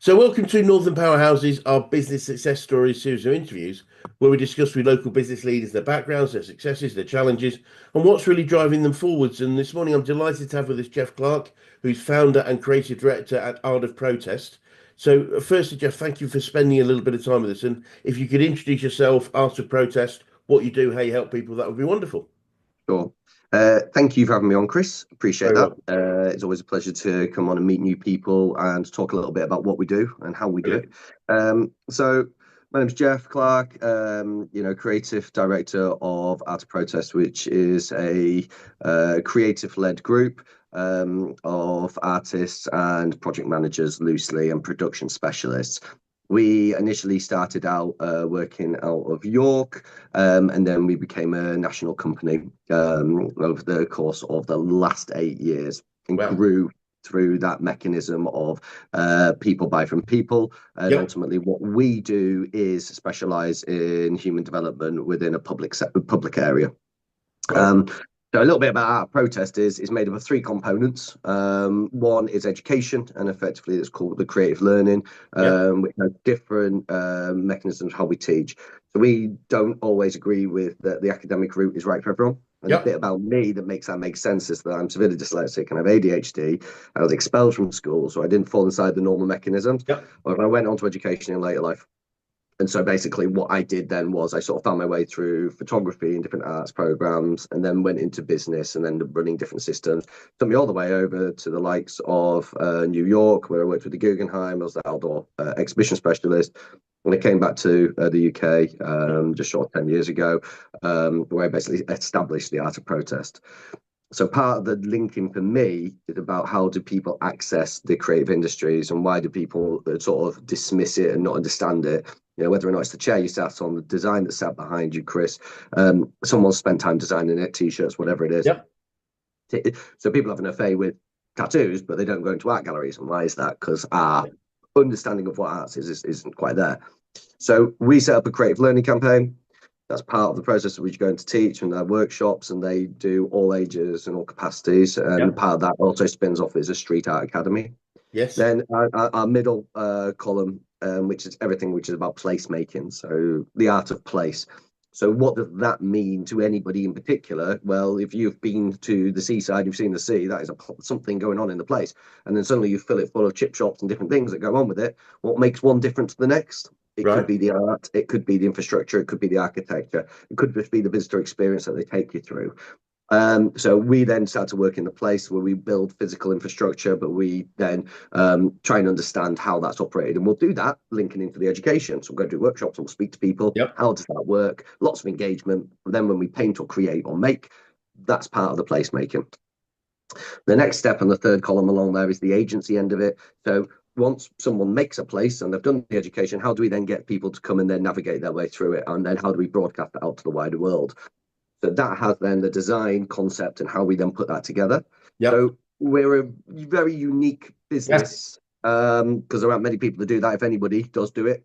So, welcome to Northern Powerhouses, our business success stories series of interviews, where we discuss with local business leaders their backgrounds, their successes, their challenges, and what's really driving them forwards. And this morning, I'm delighted to have with us Jeff Clark, who's founder and creative director at Art of Protest. So, firstly, Jeff, thank you for spending a little bit of time with us. And if you could introduce yourself, Art of Protest, what you do, how you help people, that would be wonderful. Sure. Thank you for having me on, Chris. Appreciate Very that. well. It's always a pleasure to come on and meet new people and talk a little bit about what we do and how we do it. Brilliant. So my name's Jeff Clark, creative director of Art of Protest, which is a creative-led group of artists and project managers loosely and production specialists. We initially started out working out of York, and then we became a national company over the course of the last 8 years and Wow. grew through that mechanism of people buy from people. And Yep. ultimately, what we do is specialize in human development within a public area. Right. Um, so a little bit about our protest is made up of three components. One is education, and effectively it's called the creative learning, Yep. which has different mechanisms how we teach. So we don't always agree with that the academic route is right for everyone. And the bit Yep. about me that makes that make sense is that I'm severely dyslexic and have ADHD. I was expelled from school, so I didn't fall inside the normal mechanisms. Yep. Or I went on to education in later life. And so basically what I did then was I sort of found my way through photography and different arts programs and then went into business and then running different systems. Took me all the way over to the likes of New York, where I worked with the Guggenheim. I was the outdoor exhibition specialist. When I came back to the UK just short of 10 years ago, where I basically established the art of protest. So part of the linking for me is about how do people access the creative industries and why do people sort of dismiss it and not understand it? You know, whether or not it's the chair you sat on, the design that's sat behind you, Chris. Someone spent time designing it, t-shirts, whatever it is. Yep. So people have an affair with tattoos, but they don't go into art galleries. And why is that? Because our understanding of what arts is isn't quite there. So we set up a creative learning campaign. That's part of the process of which you're going to teach and their workshops, and they do all ages and all capacities. And Yep. part of that also spins off is a street art academy. Yes. Then our middle column, which is everything which is about placemaking, so the art of place. So what does that mean to anybody in particular? Well, if you've been to the seaside, you've seen the sea, that is something going on in the place. And then suddenly you fill it full of chip shops and different things that go on with it. What makes one different to the next? It could Right. be the art, it could be the infrastructure, it could be the architecture, it could just be the visitor experience that they take you through. So we then start to work in the place where we build physical infrastructure, but we then try and understand how that's operated. And we'll do that linking into the education. So we'll go do workshops and we'll speak to people. Yep. How does that work? Lots of engagement. But then when we paint or create or make, that's part of the placemaking. The next step on the third column along there is the agency end of it. So once someone makes a place and they've done the education, how do we then get people to come and then navigate their way through it? And then how do we broadcast it out to the wider world? So that has then the design concept and how we then put that together. Yep. So we're a very unique Yeah. business because there aren't many people that do that. If anybody does do it,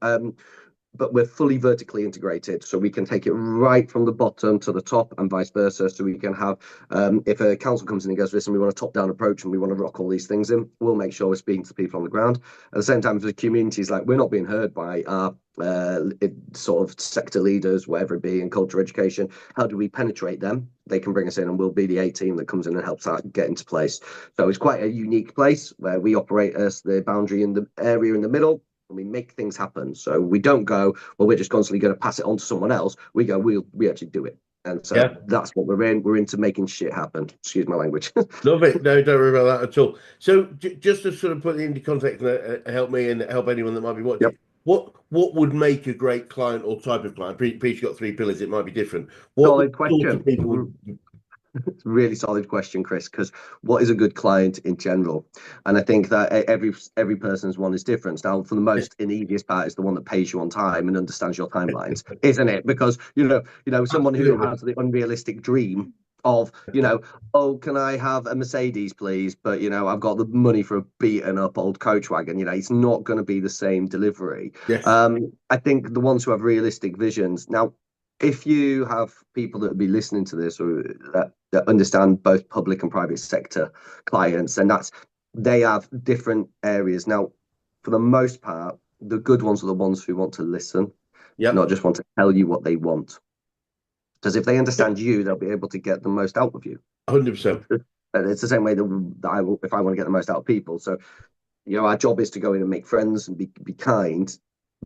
but we're fully vertically integrated, so we can take it right from the bottom to the top and vice versa. So we can have, if a council comes in and goes, listen, we want a top-down approach and we want to rock all these things in, we'll make sure we're speaking to people on the ground. At the same time, for the communities, like we're not being heard by our sort of sector leaders, whatever it be, in culture education. How do we penetrate them? They can bring us in, and we'll be the A team that comes in and helps that get into place. So it's quite a unique place where we operate as the boundary in the area in the middle, and we make things happen. So we don't go, well, we're just constantly going to pass it on to someone else. We go, we actually do it. And so Yeah. that's what we're in. We're into making shit happen. Excuse my language. Love it. No, don't worry about that at all. So, just to sort of put it into context and help me and help anyone that might be Yep. watching, what would make a great client or type of client? Pete's got three pillars. It might be different. What Solid sort of question. people would? It's a really solid question, Chris, because what is a good client in general? And I think that every person's one is different. Now, for the most, in the easiest part is the one that pays you on time and understands your timelines, isn't it? Because someone who Absolutely. has the unrealistic dream of, oh, can I have a Mercedes, please? But I've got the money for a beaten up old coach wagon. It's not going to be the same delivery. Yes. I think the ones who have realistic visions now, if you have people that would be listening to this or that understand both public and private sector clients, and they have different areas. Now, for the most part, the good ones are the ones who want to listen, Yep. not just want to tell you what they want. Because if they Yep. understand you, they'll be able to get the most out of you. 100%. And it's the same way that I will, if I want to get the most out of people. So, our job is to go in and make friends and be kind,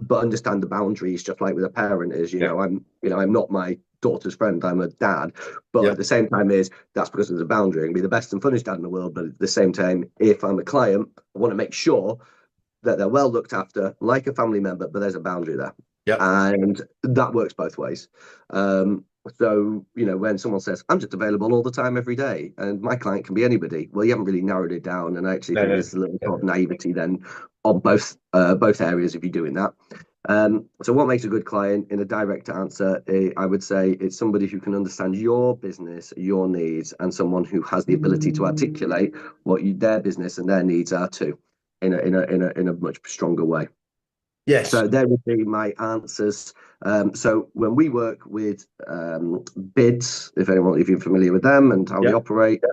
but understand the boundaries, just like with a parent is, Yeah. I'm not my daughter's friend, I'm a dad. But Yeah. at the same time that's because there's a boundary. I can be the best and funniest dad in the world, but at the same time, if I'm a client, I want to make sure that they're well looked after, like a family member, but there's a boundary there. Yeah. And that works both ways. So, when someone says, I'm just available all the time, every day, and my client can be anybody, well, you haven't really narrowed it down. And I actually No, think no. there's a little sort of naivety then on both areas if you're doing that. So what makes a good client in a direct answer, I would say it's somebody who can understand your business, your needs, and someone who has the ability to articulate what their business and their needs are too in a much stronger way. Yes. So there would be my answers. So when we work with bids, if you're familiar with them and how they Yeah. operate,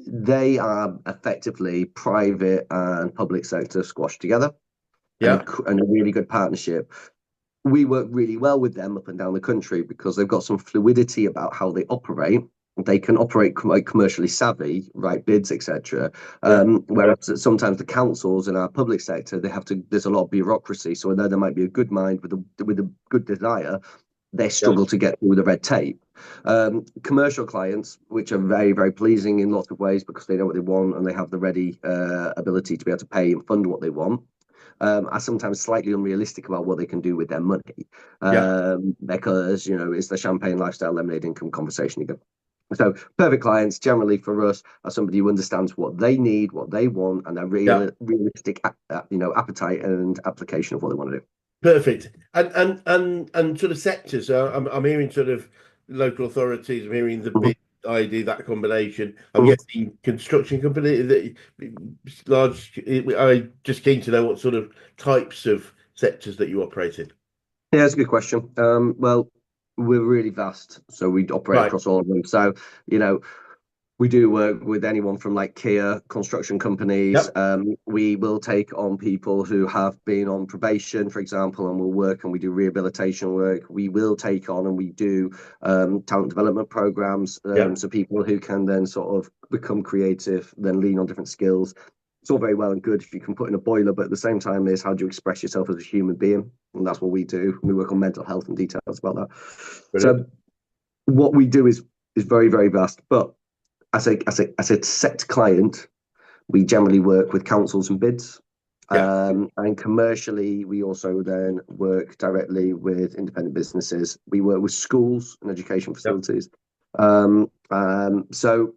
they are effectively private and public sector squashed together and Yeah. a really good partnership. We work really well with them up and down the country because they've got some fluidity about how they operate. They can operate quite commercially savvy, write bids, etc. Yeah. Whereas sometimes the councils in our public sector, there's a lot of bureaucracy. So although there might be a good mind with a good desire, they Yeah. struggle to get through the red tape. Commercial clients, which are very, very pleasing in lots of ways because they know what they want and they have the ready ability to be able to pay and fund what they want, are sometimes slightly unrealistic about what they can do with their money Yeah. because, it's the champagne lifestyle lemonade income conversation again. So perfect clients generally for us are somebody who understands what they need, what they want, and their Yeah. realistic, appetite and application of what they want to do. Perfect. And sort of sectors. I'm hearing sort of local authorities. I'm hearing the Mhm. big ID, that combination. I'm Mhm. guessing construction company that large. I just keen to know what sort of types of sectors that you operate in. Yeah, that's a good question. Well, we're really vast, so we operate Right. across all of them. So, you know, we do work with anyone from like Kia, construction companies. Yep. We will take on people who have been on probation, for example, and we'll work and we do rehabilitation work. We will take on and we do talent development programs. Yep. So people who can then sort of become creative, then lean on different skills. It's all very well and good if you can put in a boiler, but at the same time, is how do you express yourself as a human being? And that's what we do. We work on mental health and details about that. Brilliant. So what we do is very, very vast, but as a set client, we generally work with councils and bids. Yeah. And commercially, we also then work directly with independent businesses. We work with schools and education Yep. facilities. So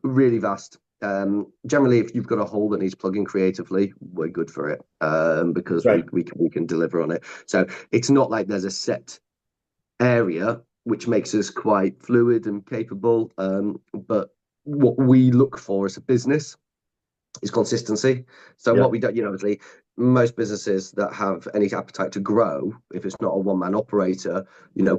really vast. Generally, if you've got a hole that needs plugging creatively, we're good for it because Great. we can deliver on it. So it's not like there's a set area, which makes us quite fluid and capable. But what we look for as a business is consistency. So Yeah. what we don't, obviously, most businesses that have any appetite to grow, if it's not a one-man operator,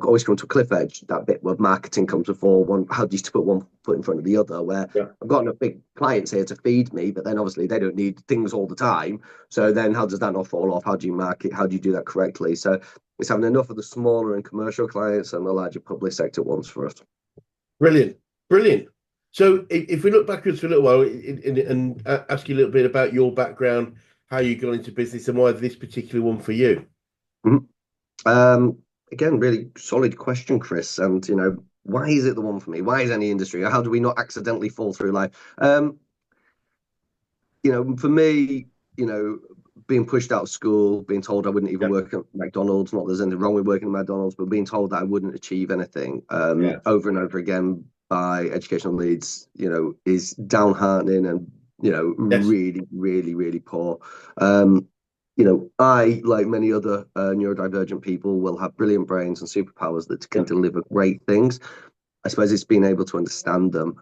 always come to a cliff edge. That bit where marketing comes before one. How do you put one foot in front of the other? Where Yeah. I've got enough big clients here to feed me, but then obviously they don't need things all the time. So then how does that not fall off? How do you market? How do you do that correctly? So it's having enough of the smaller and commercial clients and the larger public sector ones for us. Brilliant. Brilliant. So if we look backwards for a little while and ask you a little bit about your background, how you got into business and why this particular one for you. Mhm. Um, Again, really solid question, Chris. And why is it the one for me? Why is any industry? How do we not accidentally fall through life? For me, being pushed out of school, being told I wouldn't even Yeah. work at McDonald's. Not that there's anything wrong with working at McDonald's, but being told that I wouldn't achieve anything Yeah. over and over again by educational leads, is downheartening and Yes. really, really, really poor. I, like many other neurodivergent people, will have brilliant brains and superpowers that can Yeah. deliver great things. I suppose it's being able to understand them.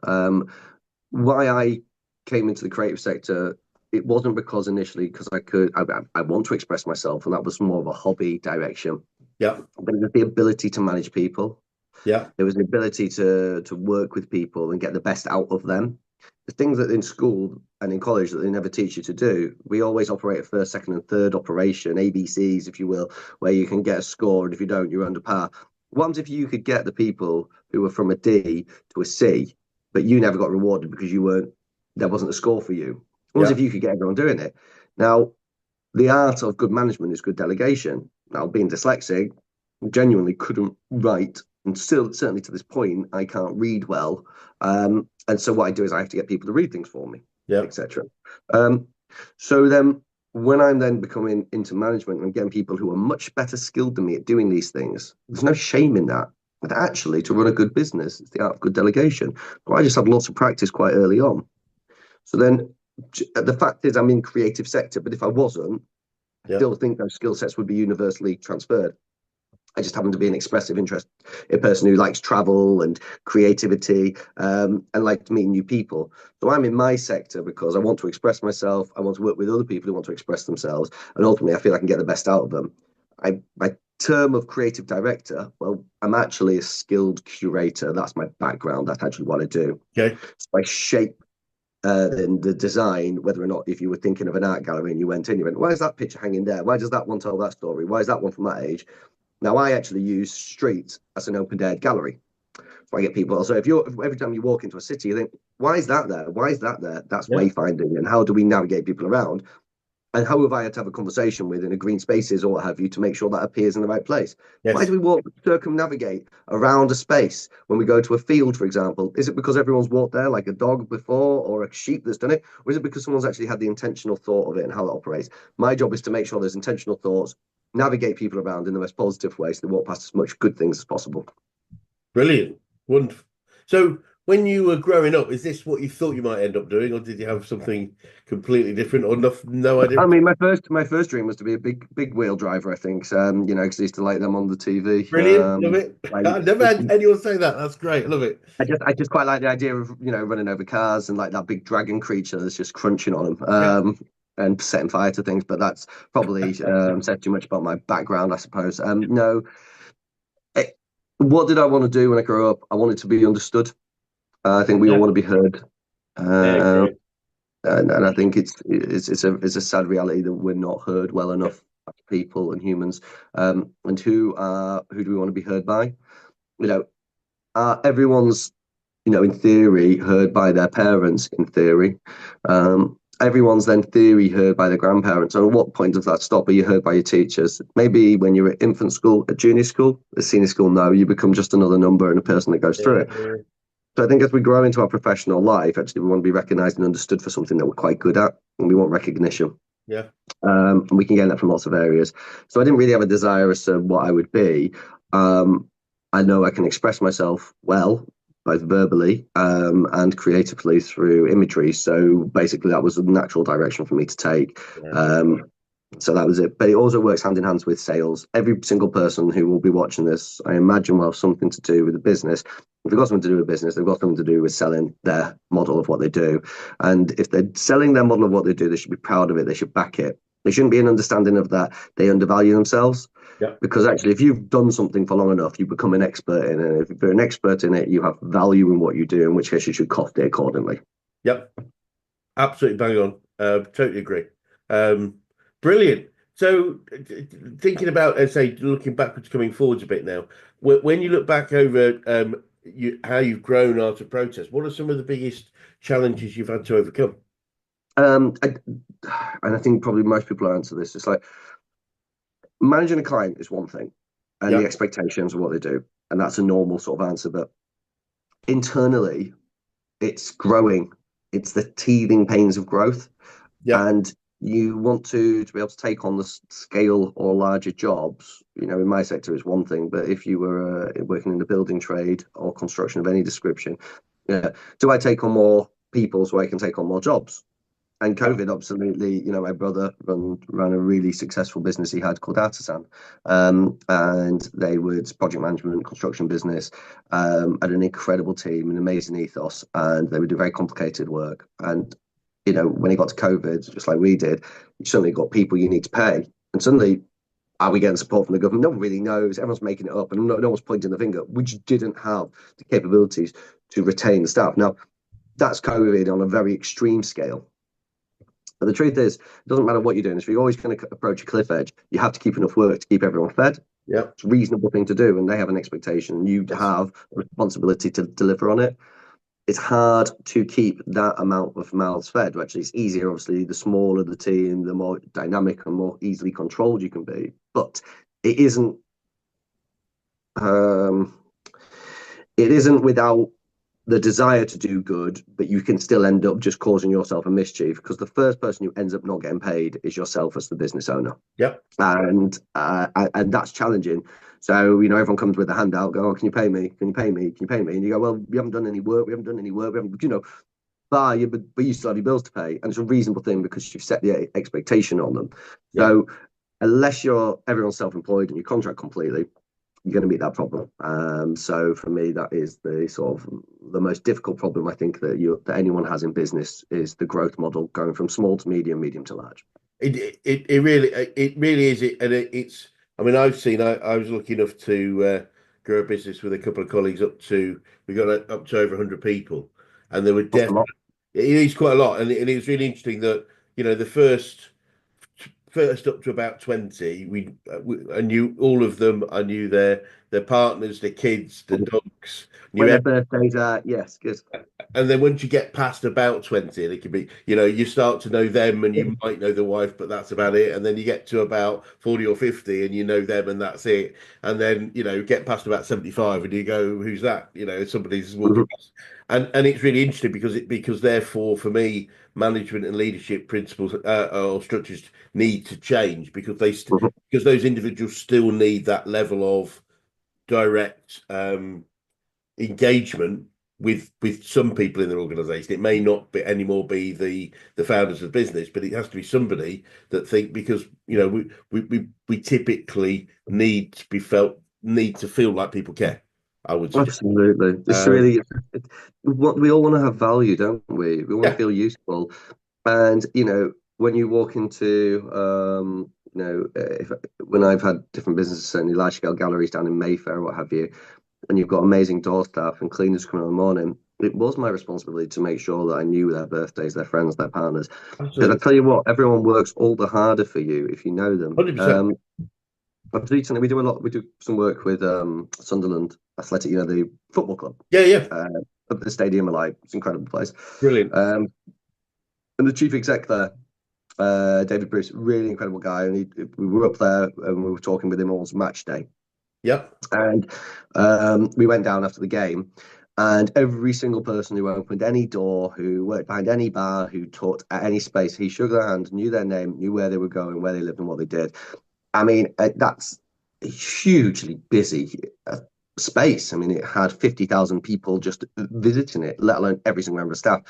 Why I came into the creative sector, it wasn't because initially because I want to express myself, and that was more of a hobby direction. Yeah. But it was the ability to manage people. Yeah. There was the ability to work with people and get the best out of them. The things that in school and in college that they never teach you to do. We always operate a first, second, and third operation, ABCs, if you will, where you can get a score, and if you don't, you're under par. What happens if you could get the people who were from a D to a C, but you never got rewarded because you weren't, there wasn't a score for you? What happens Yeah. if you could get everyone doing it? Now, the art of good management is good delegation. Now, being dyslexic, genuinely couldn't write, and still, certainly to this point, I can't read well. And so what I do is I have to get people to read things for me, Yeah. etc. So then, when I'm then becoming into management and getting people who are much better skilled than me at doing these things, there's no shame in that. But actually, to run a good business, it's the art of good delegation. But I just had lots of practice quite early on. So then, the fact is, I'm in creative sector, but if I wasn't, I Yeah. still think those skill sets would be universally transferred. I just happen to be an expressive interest, a person who likes travel and creativity, and like meeting new people. So I'm in my sector because I want to express myself. I want to work with other people who want to express themselves, and ultimately, I feel I can get the best out of them. My term of creative director, well, I'm actually a skilled curator. That's my background. That's actually what I do. Okay. So I shape the design, whether or not if you were thinking of an art gallery and you went in, you went, why is that picture hanging there? Why does that one tell that story? Why is that one from that age? Now, I actually use street as an open-air gallery. So I get people. So if every time you walk into a city, you think, why is that there? Why is that there? That's Yeah. wayfinding. And how do we navigate people around? And how have I had to have a conversation with in a green spaces or what have you to make sure that appears in the right place? Why do Yes. we walk, circumnavigate around a space when we go to a field, for example? Is it because everyone's walked there like a dog before or a sheep that's done it? Or is it because someone's actually had the intentional thought of it and how it operates? My job is to make sure there's intentional thoughts, navigate people around in the most positive way so they walk past as much good things as possible. Brilliant. Wonderful. So when you were growing up, is this what you thought you might end up doing, or did you have something completely different, or no idea? I mean, my first dream was to be a big wheel driver. I think, because I used to like them on the TV. Brilliant. Love it. I I've never had anyone say that. That's great. Love it. I just quite like the idea of running over cars and like that big dragon creature that's just crunching on them, Yeah. and setting fire to things. But that's probably said too much about my background, I suppose. No, what did I want to do when I grew up? I wanted to be understood. I think we all Yeah. want to be heard. Yeah. Uh, Great. and I think it's a sad reality that we're not heard well Yeah. enough as people and humans. And who do we want to be heard by? You know, everyone's in theory heard by their parents. In theory, everyone's then theory heard by their grandparents. And at what point does that stop? Are you heard by your teachers? Maybe when you're at infant school, at junior school, at senior school. No, you become just another number and a person that goes through it. Yeah. So I think as we grow into our professional life, actually, we want to be recognised and understood for something that we're quite good at, and we want recognition. Yeah. And we can get that from lots of areas. So I didn't really have a desire as to what I would be. I know I can express myself well, both verbally and creatively through imagery. So basically, that was a natural direction for me to take. Yeah. So that was it. But it also works hand in hand with sales. Every single person who will be watching this, I imagine, will have something to do with the business. If they've got something to do with business, they've got something to do with selling their model of what they do. And if they're selling their model of what they do, they should be proud of it. They should back it. There shouldn't be an understanding of that they undervalue themselves. Yeah. Because actually, if you've done something for long enough, you become an expert in it. If you're an expert in it, you have value in what you do, in which case you should cost it accordingly. Yep. Absolutely bang on. Totally agree. Brilliant. So, thinking about, say, looking backwards, coming forwards a bit now, when you look back over how you've grown Art of Protest, what are some of the biggest challenges you've had to overcome? And I think probably most people answer this. It's like managing a client is one thing, and the Yeah. expectations of what they do, and that's a normal sort of answer. But internally, it's growing. It's the teething pains of growth, Yeah. and you want to be able to take on the scale or larger jobs. In my sector is one thing, but if you were working in the building trade or construction of any description, yeah, do I take on more people so I can take on more jobs? And Yeah. COVID, absolutely. My brother ran a really successful business he had called Artisan, and they would project management, construction business, had an incredible team, an amazing ethos, and they would do very complicated work. And when it got to COVID, just like we did, you suddenly got people you need to pay, and suddenly are we getting support from the government? No one really knows. Everyone's making it up, and no one's pointing the finger. We just didn't have the capabilities to retain the staff. Now that's COVID on a very extreme scale. But the truth is, it doesn't matter what you're doing. If you're always going to approach a cliff edge, you have to keep enough work to keep everyone fed. Yeah. It's a reasonable thing to do, and they have an expectation. You Yes. have a responsibility to deliver on it. It's hard to keep that amount of mouths fed. Actually, it's easier, obviously, the smaller the team, the more dynamic and more easily controlled you can be. But it isn't. Um, it isn't without the desire to do good, but you can still end up just causing yourself a mischief because the first person who ends up not getting paid is yourself as the business owner. Yep. And that's challenging. So everyone comes with a handout, go, oh, can you pay me? Can you pay me? Can you pay me? And you go, well, we haven't done any work. We haven't done any work. We haven't, but you still have your bills to pay, and it's a reasonable thing because you've set the expectation on them. Yep. So unless everyone's self-employed and you contract completely, you're going to meet that problem. So for me, that is the sort of the most difficult problem I think that anyone has in business is the growth model going from small to medium, medium to large. It really is it, and it's. I mean, I was lucky enough to grow a business with a couple of colleagues we got up to over 100 people, and there were That's a definitely lot. it is quite a lot, and it was really interesting that the first up to about 20 I knew all of them. I knew their partners, their kids, the dogs, When knew their birthdays are, yes, good. and then once you get past about 20, and it can be, you start to know them and you might know the wife, but that's about it. And then you get to about 40 or 50 and you know them and that's it. And then, get past about 75 and you go, who's that? Somebody's walking Mhm, past. And it's really interesting because therefore for me, management and leadership principles or structures need to change mhm. because those individuals still need that level of direct engagement with some people in their organization. It may not be anymore be the founders of business, but it has to be somebody that think because we typically need to feel like people care. I would suggest. Absolutely. Um, What we all want to have value, don't we? We want to yeah, feel useful. And, when you walk into, when I've had different businesses, certainly large scale galleries down in Mayfair, what have you, and you've got amazing door staff and cleaners coming in the morning, it was my responsibility to make sure that I knew their birthdays, their friends, their partners. Because I absolutely, tell you what, everyone works all the harder for you if you know them. 100%. Recently, we do a lot. We do some work with Sunderland Athletic, the football club, Yeah, yeah, uh, up at the stadium. It's an incredible place. brilliant. Um, and the chief exec there, David Bruce, really incredible guy. And we were up there and we were talking with him on match day. Yep, And we went down after the game, and every single person who opened any door, who worked behind any bar, who taught at any space, he shook their hand, knew their name, knew where they were going, where they lived, and what they did. I mean, that's a hugely busy space. I mean, it had 50,000 people just visiting it, let alone every single member of staff.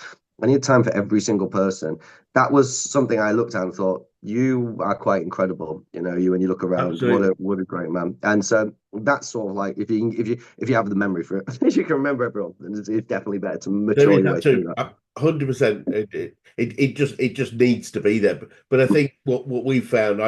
I need time for every single person. That was something I looked at and thought, you are quite incredible. When you look around, absolutely. what a great man. And so that's sort of like if you have the memory for it, you can remember everyone. And it's definitely better to There mature is your that way through too. that. 100%. It just needs to be there. But I think what I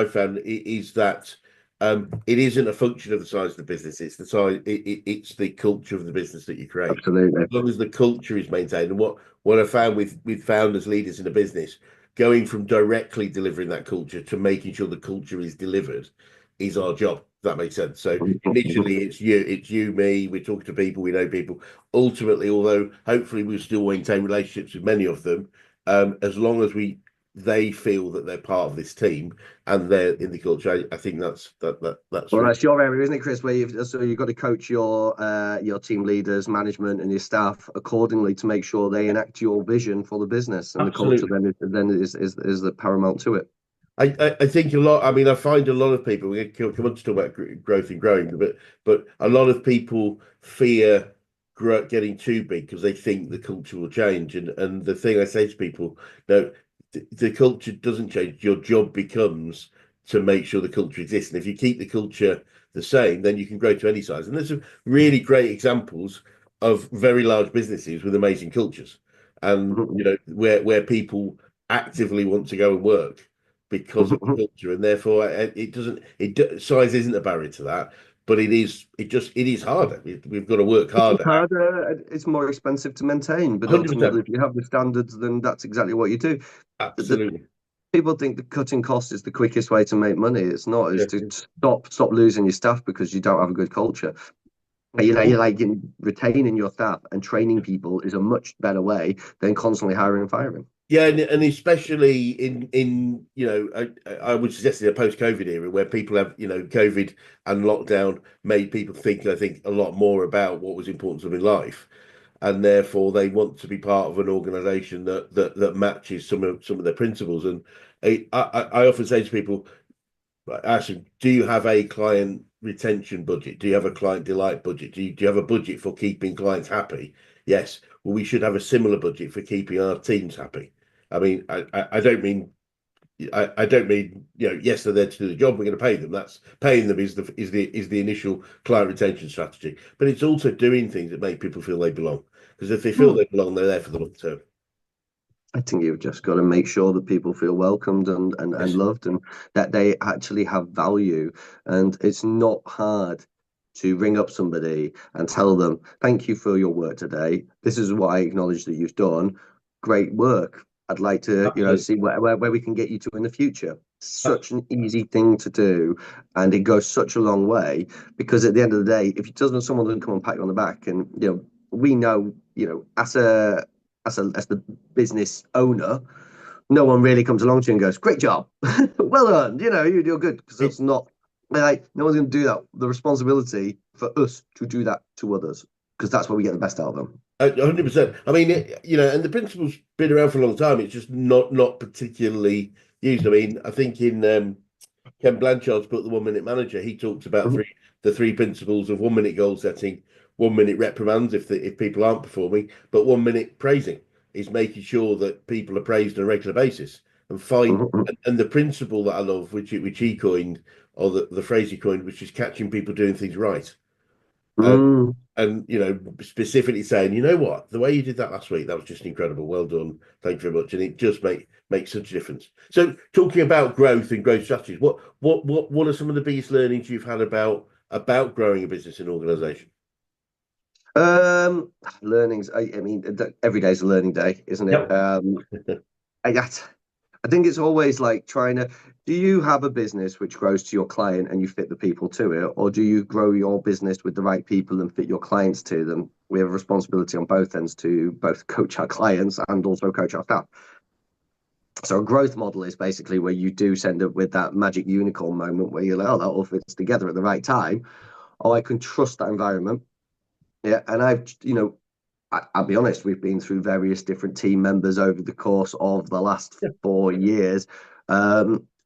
found is that it isn't a function of the size of the business. It's the size. It's the culture of the business that you create. Absolutely. As long as the culture is maintained, and what I found with founders, leaders in a business, going from directly delivering that culture to making sure the culture is delivered is our job. If that makes sense. So initially, it's you, me. We're talking to people. We know people. Ultimately, although hopefully we'll still maintain relationships with many of them, as long as they feel that they're part of this team and they're in the culture. I think that's Well, really that's your area, isn't it, Chris? Where you've got to coach your team leaders, management, and your staff accordingly to make sure they enact your vision for the business, and the culture absolutely. then is the paramount to it. I think a lot. I mean, I find a lot of people. We come on to talk about growth and growing, but a lot of people fear getting too big because they think the culture will change. And the thing I say to people, no, the culture doesn't change. Your job becomes to make sure the culture exists. And if you keep the culture the same, then you can grow to any size. And there's some really great examples of very large businesses with amazing cultures, and where people actively want to go and work because of the culture, and therefore it doesn't. Size isn't a barrier to that, but it is. It is harder. We've got to work It's harder. harder, it's more expensive to maintain, but 100%. ultimately, if you have the standards, then that's exactly what you do. The, Absolutely. People think that cutting costs is the quickest way to make money. It's not. It's Yeah. to stop losing your staff because you don't have a good culture. You're like retaining your staff and training people is a much better way than constantly hiring and firing. Yeah, and especially in I would suggest in a post-COVID era where people have COVID and lockdown made people think I think a lot more about what was important to them in life, and therefore they want to be part of an organisation that matches some of their principles. And I often say to people, right, Ashton, do you have a client retention budget? Do you have a client delight budget? Do you have a budget for keeping clients happy? Yes. Well, we should have a similar budget for keeping our teams happy. I mean, I don't mean I don't mean yes, they're there to do the job. We're going to pay them. That's paying them is the initial client retention strategy. But it's also doing things that make people feel they belong. Because if they feel Hmm. they belong, they're there for the long term. I think you've just got to make sure that people feel welcomed and Yes. loved and that they actually have value. And it's not hard to ring up somebody and tell them, thank you for your work today. This is what I acknowledge that you've done. Great work. I'd like to, Absolutely. see where we can get you to in the future. Such an easy thing to do, and it goes such a long way because at the end of the day, if it doesn't, someone doesn't come and pat you on the back, and we know, as the business owner, no one really comes along to you and goes, "Great job, well done." You're good because that's not like no one's going to do that. The responsibility for us to do that to others because that's where we get the best out of them. 100%. I mean, and the principle's been around for a long time. It's just not particularly used. I mean, I think in Ken Blanchard's book, The 1 Minute Manager, he talks about Mhm, the three principles of 1 minute goal setting, 1 minute reprimands if people aren't performing, but 1 minute praising is making sure that people are praised on a regular basis and find mhm, mhm. and the principle that I love, which he coined, or the phrase he coined, which is catching people doing things right. And Mm. and specifically saying, you know what, the way you did that last week, that was just incredible. Well done, thank you very much. And it just makes such a difference. So talking about growth and growth strategies, what are some of the biggest learnings you've had about growing a business and organization? Um, Learnings. I mean, every day's a learning day, isn't it? Yep. I got. I think it's always like trying to. Do you have a business which grows to your client and you fit the people to it, or do you grow your business with the right people and fit your clients to them? We have a responsibility on both ends to both coach our clients and also coach our staff. So a growth model is basically where you do send up with that magic unicorn moment where you're like, oh, that all fits together at the right time. Oh, I can trust that environment. Yeah, and I'll be honest, we've been through various different team members over the course of the last 4 years.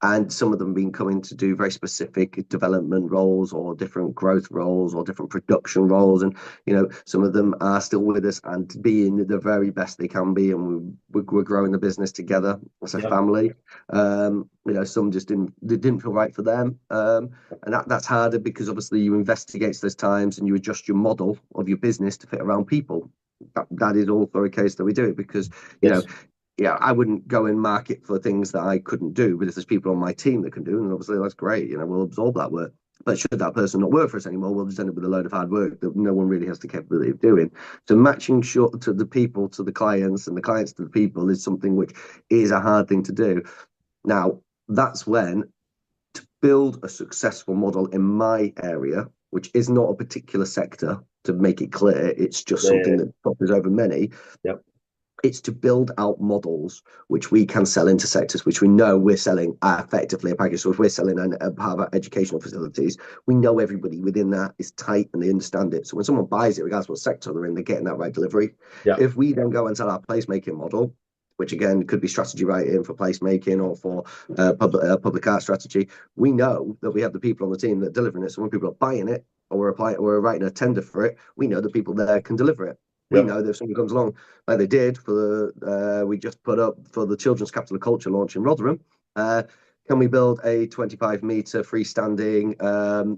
And some of them have been coming to do very specific development roles or different growth roles or different production roles. And, some of them are still with us and being the very best they can be. And we're growing the business together as a Yeah. family. Some just didn't feel right for them. And that's harder because obviously you investigate those times and you adjust your model of your business to fit around people. That is also a case that we do it because Yes. yeah, I wouldn't go and market for things that I couldn't do, but if there's people on my team that can do, and obviously that's great, we'll absorb that work. But should that person not work for us anymore, we'll just end up with a load of hard work that no one really has the capability of doing. So matching short to the people to the clients and the clients to the people is something which is a hard thing to do. Now, that's when to build a successful model in my area, which is not a particular sector, to make it clear, it's just something Yeah. that crosses over many. Yep. It's to build out models which we can sell into sectors which we know we're selling effectively a package. So if we're selling a part of our educational facilities, we know everybody within that is tight and they understand it. So when someone buys it, regardless of what sector they're in, they're getting that right delivery. Yep. If we then go and sell our placemaking model, which again could be strategy writing for placemaking or for public art strategy, we know that we have the people on the team that are delivering it. So when people are buying it or we're writing a tender for it, we know the people there can deliver it. We Yep. know that if someone comes along like they did for we just put up for the Children's Capital of Culture launch in Rotherham. Can we build a 25-meter freestanding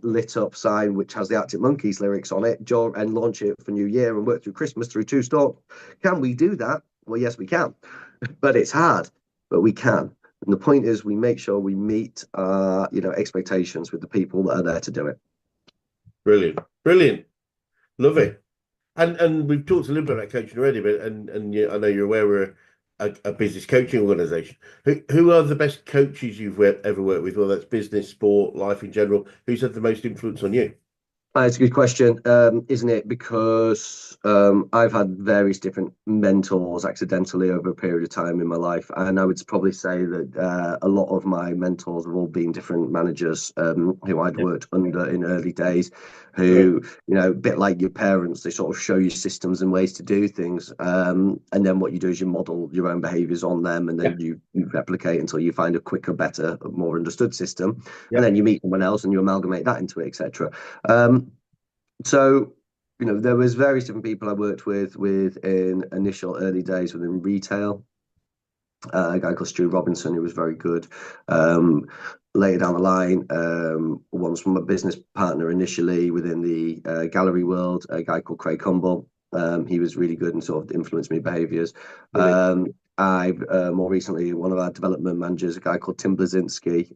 lit up sign which has the Arctic Monkeys lyrics on it and launch it for New Year and work through Christmas through 2 stores? Can we do that? Well, yes, we can, but it's hard, but we can. And the point is, we make sure we meet expectations with the people that are there to do it. Brilliant. Brilliant. Love it. And we've talked a little bit about coaching already, but I know you're aware a business coaching organization. Who are the best coaches you've ever worked with, whether that's business, sport, life in general? Who's had the most influence on you? It's a good question, isn't it? Because I've had various different mentors accidentally over a period of time in my life, and I would probably say that a lot of my mentors have all been different managers who I'd Yeah. worked under in early days, Right. who, a bit like your parents, they sort of show you systems and ways to do things, and then what you do is you model your own behaviours on them, and Yeah. then you replicate until you find a quicker, better, more understood system, and Yeah. then you meet someone else and you amalgamate that into it, etc. Um, so, there was various different people I worked with in initial early days within retail. A guy called Stu Robinson, who was very good. Um, Later down the line, once from a business partner initially within the gallery world, a guy called Craig Humble. He was really good and sort of influenced me behaviors. Brilliant. I've more recently, one of our development managers, a guy called Tim Blazinski.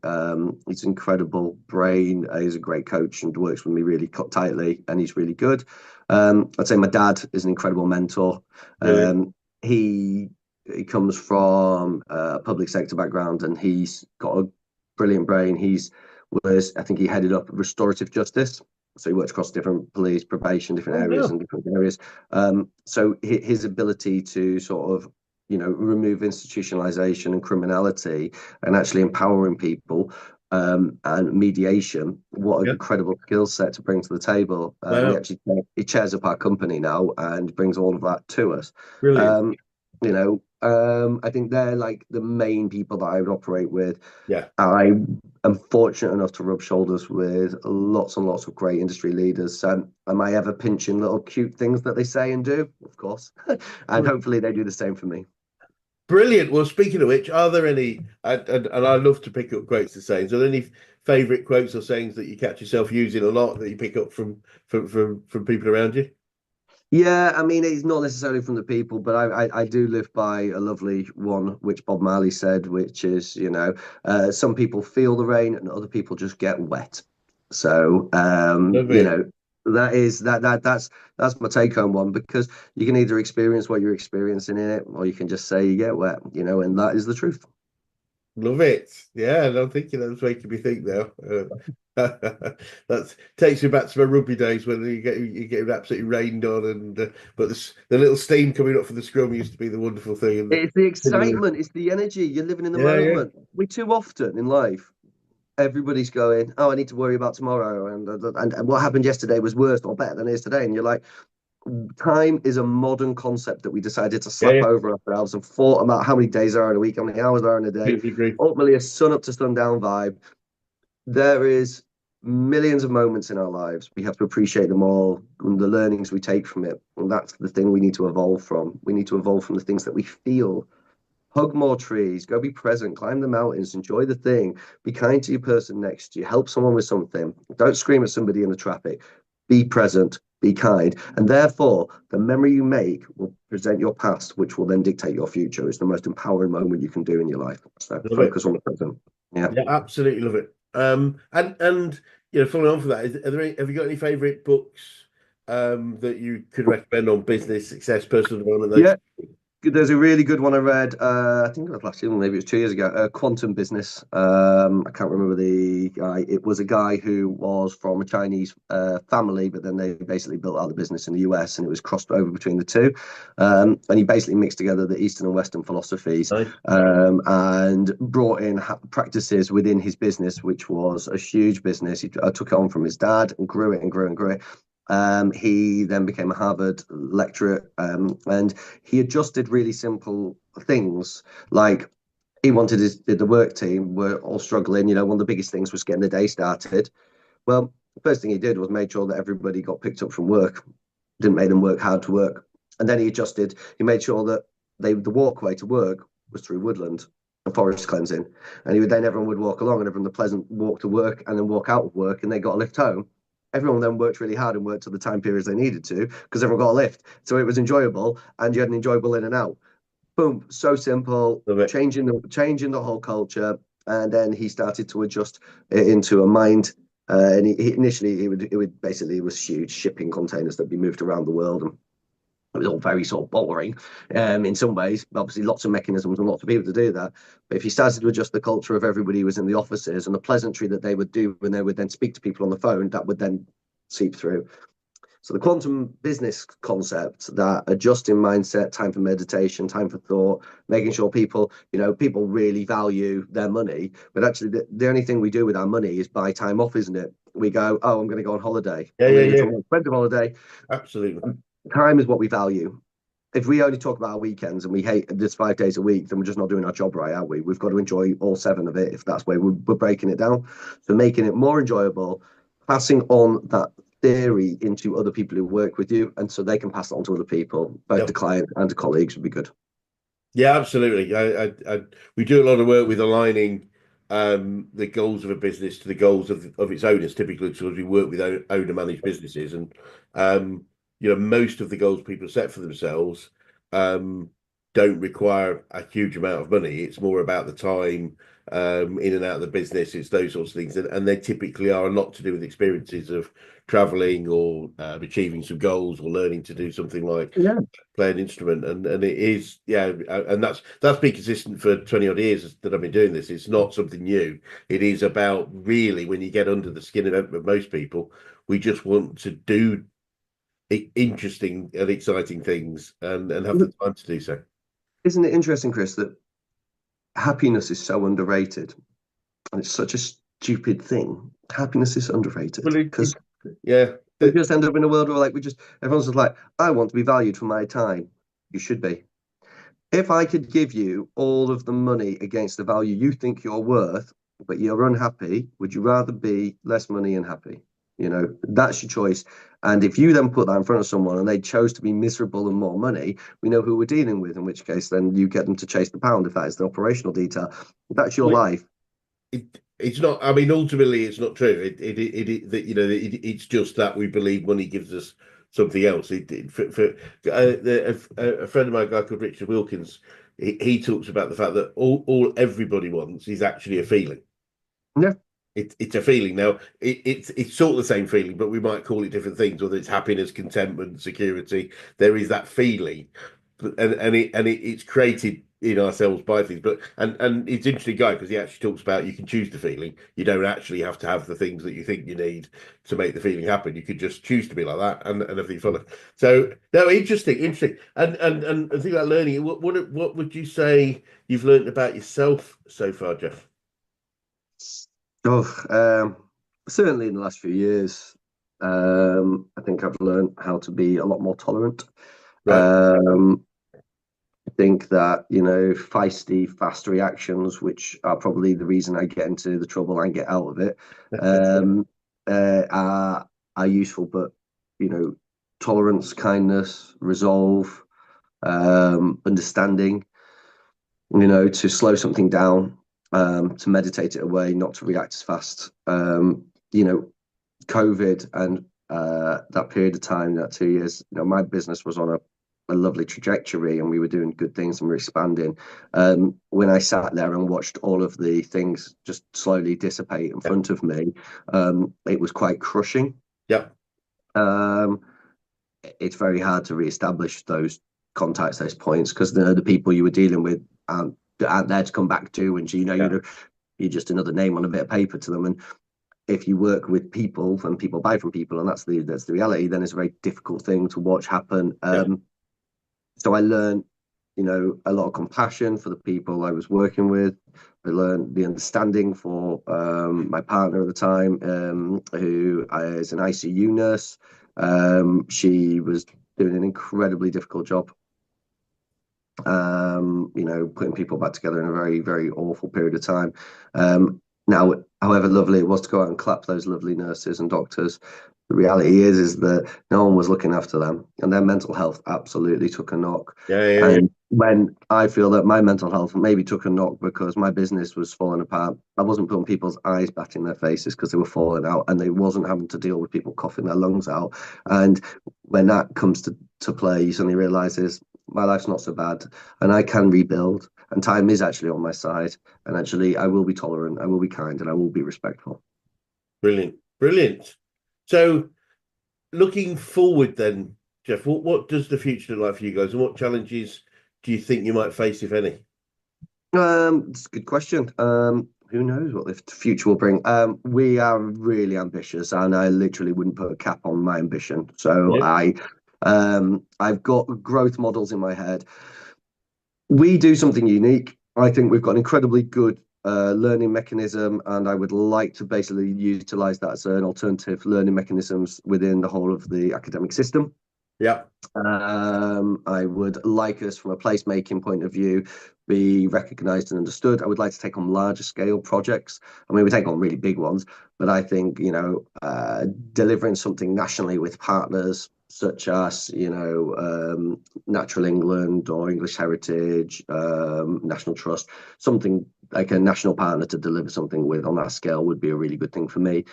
He's an incredible brain. He's a great coach and works with me really tightly, and he's really good. I'd say my dad is an incredible mentor. Brilliant. He he comes from a public sector background, and he's got a brilliant brain. I think he headed up restorative justice. So he works across different police, probation, different Oh, areas wow. and different areas. So his ability to sort of, remove institutionalization and criminality and actually empowering people and mediation, what an Yeah. incredible skill set to bring to the table. And Wow. he chairs up our company now and brings all of that to us. Brilliant. Um, I think they're like the main people that I would operate with. Yeah. I am fortunate enough to rub shoulders with lots and lots of great industry leaders. Am I ever pinching little cute things that they say and do? Of course. And hopefully they do the same for me. Brilliant. Well, speaking of which, are there any, and I love to pick up quotes and sayings, are there any favorite quotes or sayings that you catch yourself using a lot that you pick up from people around you? Yeah, I mean, it's not necessarily from the people, but I do live by a lovely one, which Bob Marley said, which is, some people feel the rain and other people just get wet. So, Love it. that's my take home one, because you can either experience what you're experiencing in it, or you can just say you get wet, and that is the truth. Love it. Yeah, and I'm thinking that's making me think now. That takes me back to my rugby days when you get absolutely rained on, and but the little steam coming up from the scrum used to be the wonderful thing. And It's the excitement, it's the energy. You're living in the yeah, yeah, moment. We too often in life, everybody's going, "Oh, I need to worry about tomorrow," and what happened yesterday was worse or better than it is today. And you're like, time is a modern concept that we decided to yeah, slap yeah. over ourselves and thought about how many days there are in a week, how many hours there are in a day. Completely agree. Ultimately, a sun up to sundown vibe. There is millions of moments in our lives. We have to appreciate them all and the learnings we take from it. And that's the thing we need to evolve from. We need to evolve from the things that we feel. Hug more trees, go be present, climb the mountains, enjoy the thing, be kind to your person next to you, help someone with something. Don't scream at somebody in the traffic. Be present, be kind. And therefore, the memory you make will present your past, which will then dictate your future. It's the most empowering moment you can do in your life. So Love it. focus on the present. Yeah. Yeah, absolutely love it. And following on from that, have you got any favorite books that you could recommend on business, success, personal development, those? Yeah, there's a really good one I read. I think it was last year, maybe it was 2 years ago. Quantum Business. I can't remember the guy. It was a guy who was from a Chinese family, but then they basically built out the business in the US, and it was crossed over between the two. And he basically mixed together the Eastern and Western philosophies, Nice. and brought in practices within his business, which was a huge business. He took it on from his dad and grew it and grew and grew it. He then became a Harvard lecturer, and he adjusted really simple things, like he wanted the work team were all struggling. One of the biggest things was getting the day started. Well, the first thing he did was made sure that everybody got picked up from work, didn't make them work hard to work. And then he adjusted, he made sure that the walkway to work was through woodland and forest cleansing. And then everyone would walk along, and everyone the pleasant walk to work and then walk out of work, and they got a lift home. Everyone then worked really hard and worked to the time periods they needed to, because everyone got a lift. So it was enjoyable, and you had an enjoyable in and out. Boom, so simple, Love it. changing the whole culture. And then he started to adjust it into a mind. And initially, it would basically, it was huge shipping containers that be moved around the world. And It was all very sort of boring in some ways. Obviously, lots of mechanisms and lots of people to do that. But if you started to adjust the culture of everybody who was in the offices and the pleasantry that they would do when they would then speak to people on the phone, that would then seep through. So the quantum business concept, that adjusting mindset, time for meditation, time for thought, making sure people, people really value their money. But actually, the only thing we do with our money is buy time off, isn't it? We go, oh, I'm going to go on holiday. Yeah, I'm yeah, going to go yeah. to an expensive holiday. Absolutely. Time is what we value. If we only talk about our weekends and we hate this 5 days a week, then we're just not doing our job right, are we? We've got to enjoy all 7 of it if that's where we're breaking it down. So making it more enjoyable, passing on that theory into other people who work with you, and so they can pass it on to other people, both to Yep. clients and to colleagues, would be good. Yeah, absolutely. We do a lot of work with aligning the goals of a business to the goals of its owners, typically because we work with owner managed businesses, and most of the goals people set for themselves um, don't require a huge amount of money. It's more about the time in and out of the business. It's those sorts of things, and they typically are a lot to do with experiences of traveling or achieving some goals or learning to do something like Yeah, play an instrument, and it is, yeah, and that's been consistent for 20 odd years that I've been doing this. It's not something new. It is about, really, when you get under the skin of most people, we just want to do interesting and exciting things, and have the time to do so. isn't it interesting, Chris, that happiness is so underrated, and it's such a stupid thing. Happiness is underrated Well, because yeah, we just end up in a world where everyone's just like, I want to be valued for my time. You should be. If I could give you all of the money against the value you think you're worth, but you're unhappy, would you rather be less money and happy? That's your choice. And if you then put that in front of someone and they chose to be miserable and more money, we know who we're dealing with, in which case then you get them to chase the pound if that is the operational detail. That's your life. it's not. I mean, ultimately, it's not true. That it's just that we believe money gives us something else. A friend of mine, a guy called Richard Wilkins, he talks about the fact that all everybody wants is actually a feeling. Yeah. It's a feeling. Now it's sort of the same feeling, but we might call it different things, whether it's happiness, contentment, security. There is that feeling, it's created in ourselves by things. But and it's interesting, guy, because he actually talks about, you can choose the feeling. You don't actually have to have the things that you think you need to make the feeling happen. You could just choose to be like that, and everything follows. So no, interesting, and I think about learning. What would you say you've learned about yourself so far, Jeff? Oh, certainly in the last few years, I think I've learned how to be a lot more tolerant. Right. Um, I think that, feisty, fast reactions, which are probably the reason I get into the trouble and get out of it, um, are useful. But, tolerance, kindness, resolve, understanding, to slow something down, to meditate it away, not to react as fast. COVID and that period of time, that 2 years, my business was on a lovely trajectory and we were doing good things and we were expanding. When I sat there and watched all of the things just slowly dissipate in Yeah. front of me, it was quite crushing. Yeah. Um, it's very hard to reestablish those contacts, those points, because the people you were dealing with aren't there to come back to, and Yeah. you're just another name on a bit of paper to them. And if you work with people and people buy from people, and that's the reality, then it's a very difficult thing to watch happen. Yeah. So I learned, a lot of compassion for the people I was working with. I learned the understanding for my partner at the time, who is an ICU nurse. She was doing an incredibly difficult job, putting people back together in a very, very awful period of time. Now, however lovely it was to go out and clap those lovely nurses and doctors, the reality is that no one was looking after them, and their mental health absolutely took a knock. Yeah. Yeah. Yeah. And when I feel that my mental health maybe took a knock because my business was falling apart, I wasn't putting people's eyes back in their faces because they were falling out, and they wasn't having to deal with people coughing their lungs out. And when that comes to play, you suddenly realizes my life's not so bad, and I can rebuild, and time is actually on my side, and actually I will be tolerant, I will be kind, and I will be respectful. Brilliant. Brilliant. So looking forward then, Jeff, what does the future look like for you guys, and what challenges do you think you might face, if any? It's a good question. Who knows what the future will bring? We are really ambitious, and I literally wouldn't put a cap on my ambition. So Yeah. I've got growth models in my head. We do something unique. I think we've got an incredibly good learning mechanism, and I would like to basically utilize that as an alternative learning mechanisms within the whole of the academic system. Yeah. I would like us, from a placemaking point of view, be recognised and understood. I would like to take on larger scale projects. I mean, we take on really big ones, but I think, delivering something nationally with partners such as, Natural England or English Heritage, National Trust, something like a national partner to deliver something with on that scale would be a really good thing for me.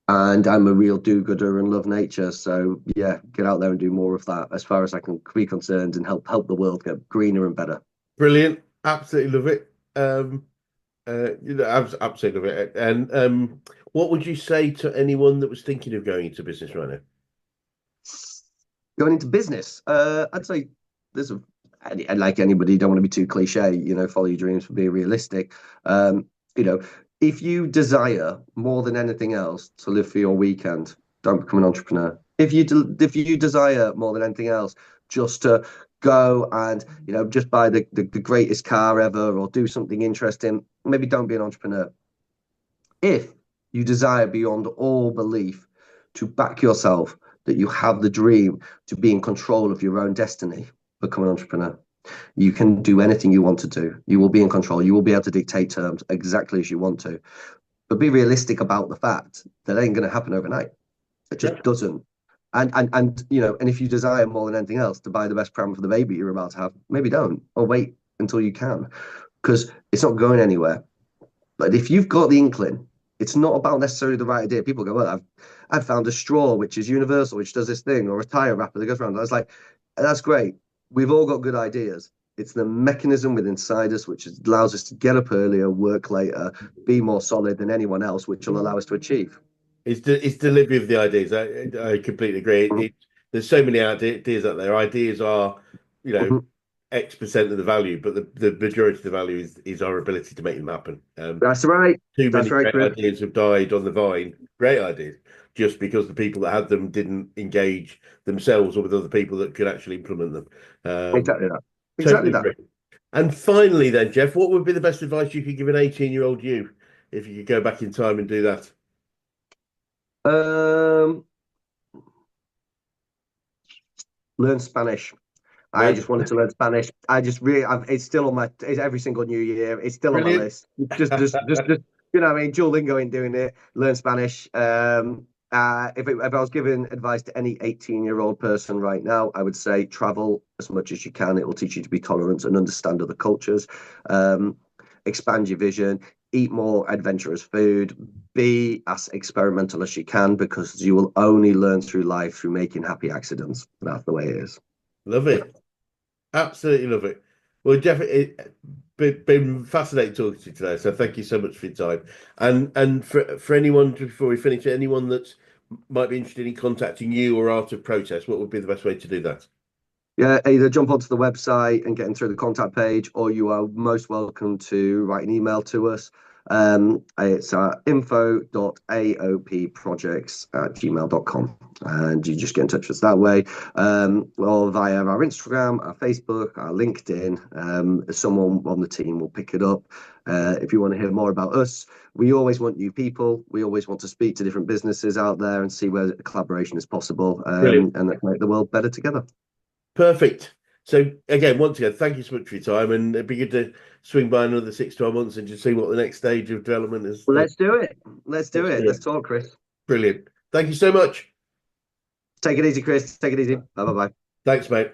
And I'm a real do-gooder and love nature. So yeah, get out there and do more of that as far as I can be concerned, and help the world get greener and better. Brilliant. Absolutely love it. Absolutely love it. And what would you say to anyone that was thinking of going into business right now? Going into business, I'd say there's a and like anybody, you don't want to be too cliche, follow your dreams, but be realistic. You know, if you desire more than anything else to live for your weekend, don't become an entrepreneur. If you desire more than anything else just to go and just buy the greatest car ever or do something interesting, maybe don't be an entrepreneur. If you desire beyond all belief to back yourself, that you have the dream to be in control of your own destiny, become an entrepreneur. You can do anything you want to do. You will be in control. You will be able to dictate terms exactly as you want to. But be realistic about the fact that ain't going to happen overnight. It Yeah. just doesn't. And if you desire more than anything else to buy the best pram for the baby you're about to have, maybe don't, or wait until you can, because it's not going anywhere. But if you've got the inkling, it's not about necessarily the right idea. People go, well, I've found a straw which is universal, which does this thing, or a tire wrapper that goes around. I was like, that's great. We've all got good ideas. It's the mechanism within inside us which allows us to get up earlier, work later, be more solid than anyone else, which will allow us to achieve. It's delivery of the ideas. I completely agree. There's so many ideas out there. Ideas are, you know, Mhm. X% of the value, but the majority of the value is our ability to make them happen. That's right. Too That's many right, great Chris. ideas have died on the vine. Great ideas, just because the people that had them didn't engage themselves or with other people that could actually implement them. Um, Exactly that. Exactly totally that. agree. And finally, then, Jeff, what would be the best advice you could give an 18-year-old you if you could go back in time and do that? Um, Learn Spanish. I Learn. just wanted to learn Spanish. I just really, it's still on it's every single New Year. It's still on my Brilliant. list. Just, what I mean, Duolingo ain't doing it. Learn Spanish. If I was giving advice to any 18-year-old person right now, I would say travel as much as you can. It will teach you to be tolerant and understand other cultures. Um, Expand your vision. Eat more adventurous food. Be as experimental as you can, because you will only learn through life through making happy accidents. That's the way it is. Love it. Absolutely love it. Well, Jeff, been fascinating talking to you today. So thank you so much for your time. And for anyone, before we finish, anyone that might be interested in contacting you or Art of Protest, what would be the best way to do that? Yeah, either jump onto the website and get in through the contact page, or you are most welcome to write an email to us. It's info.aopprojects@gmail.com. And you just get in touch with us that way, or via our Instagram, our Facebook, our LinkedIn. Someone on the team will pick it up. If you want to hear more about us, we always want new people. We always want to speak to different businesses out there and see where collaboration is possible, Brilliant. and let's make the world better together. Perfect. So again, once again, thank you so much for your time, and it'd be good to swing by another 6 to 12 months and just see what the next stage of development is. Let's do it. Let's do Let's it. do Let's it. talk, Chris. Brilliant. Thank you so much. Take it easy, Chris. Take it easy. Bye bye bye. Thanks, mate.